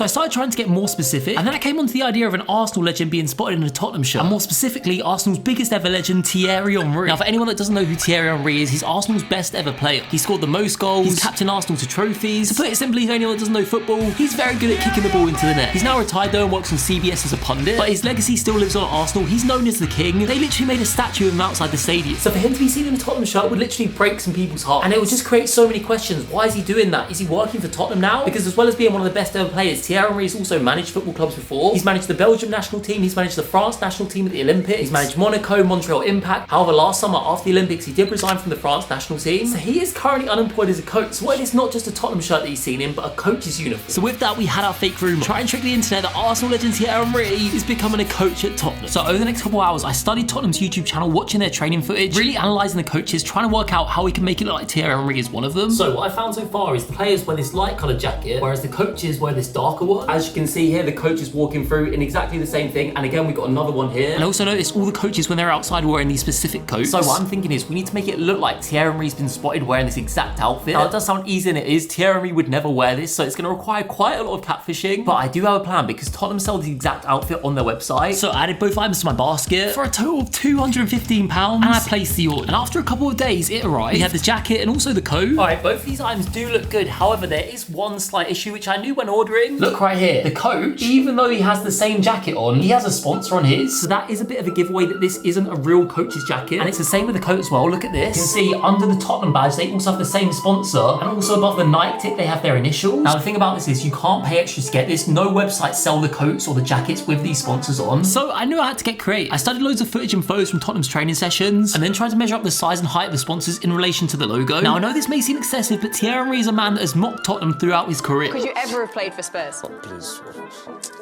So I started trying to get more specific, and then I came onto the idea of an Arsenal legend being spotted in a Tottenham shirt, and more specifically, Arsenal's biggest ever legend, Thierry Henry. Now, for anyone that doesn't know who Thierry Henry is, he's Arsenal's best ever player. He scored the most goals, he's captained Arsenal to trophies. To put it simply, for anyone that doesn't know football, he's very good at kicking the ball into the net. He's now retired though and works on CBS as a pundit, but his legacy still lives on at Arsenal. He's known as the king. They literally made a statue of him outside the stadium. So for him to be seen in a Tottenham shirt would literally break some people's hearts, and it would just create so many questions. Why is he doing that? Is he working for Tottenham now? Because as well as being one of the best ever players, Thierry Henry has also managed football clubs before. He's managed the Belgium national team, he's managed the France national team at the Olympics, he's managed Monaco, Montreal Impact. However, last summer after the Olympics, he did resign from the France national team. So he is currently unemployed as a coach. So what, it's not just a Tottenham shirt that he's seen in, but a coach's uniform. So with that, we had our fake rumour. Try and trick the internet that Arsenal legend Thierry Henry is becoming a coach at Tottenham. So over the next couple of hours, I studied Tottenham's YouTube channel, watching their training footage, really analysing the coaches, trying to work out how we can make it look like Thierry Henry is one of them. So what I found so far is the players wear this light coloured jacket, whereas the coaches wear this darker one. As you can see here, the coach is walking through in exactly the same thing, and again, we got another one here. And I also noticed all the coaches when they're outside wearing these specific coats. So what I'm thinking is we need to make it look like Thierry Henry's been spotted wearing this exact outfit. Now, it does sound easy, and it is. Thierry Henry would never wear this, so it's going to require quite a lot of catfishing, but I do have a plan because Tottenham sell the exact outfit on their website. So I added both items to my basket for a total of £215, and I placed the order. And after a couple of days, it arrived. We had the jacket and also the coat. All right, both these items do look good. However, there is one slight issue which I knew when ordering. Look right here. The coach, even though he has the same jacket on, he has a sponsor on his. So that is a bit of a giveaway that this isn't a real coach's jacket. And it's the same with the coat as well. Look at this. You can see under the Tottenham badge, they also have the same sponsor. And also above the Nike tick, they have their initials. Now, the thing about this is you can't pay extra to get this. No websites sell the coats or the jackets with these sponsors on. So I knew I had to get creative. I studied loads of footage and photos from Tottenham's training sessions, and then tried to measure up the size and height of the sponsors in relation to the logo. Now, I know this may seem excessive, but Thierry Henry is a man that has mocked Tottenham throughout his career. Could you ever have played for Spurs? Oh, please.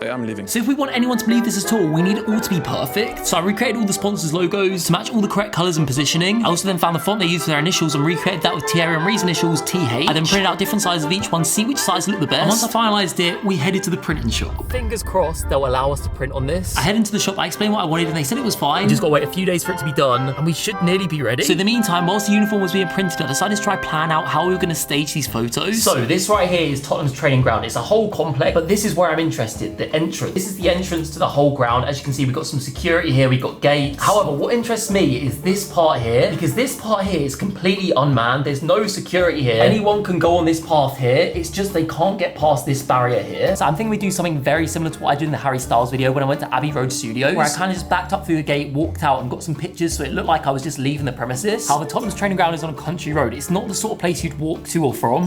I'm leaving. So if we want anyone to believe this at all, we need it all to be perfect. So I recreated all the sponsors' logos to match all the correct colours and positioning. I also then found the font they used for their initials and recreated that with Thierry Henry's initials, TH. I then printed out different sizes of each one to see which size looked the best. And once I finalised it, we headed to the printing shop. Fingers crossed they'll allow us to print on this. I headed into the shop, I explained what I wanted, and they said it was fine. We just got to wait a few days for it to be done, and we should nearly be ready. So in the meantime, whilst the uniform was being printed, I decided to try plan out how we were going to stage these photos. So this right here is Tottenham's training ground. It's a whole complex, but this is where I'm interested, the entrance. This is the entrance to the whole ground. As you can see, we've got some security here, we've got gates. However, what interests me is this part here, because this part here is completely unmanned. There's no security here. Anyone can go on this path here. It's just they can't get past this barrier here. So I'm thinking we do something very similar to what I did in the Harry Styles video when I went to Abbey Road Studios, where I kind of just backed up through the gate, walked out and got some pictures so it looked like I was just leaving the premises. However, Tottenham's training ground is on a country road. It's not the sort of place you'd walk to or from.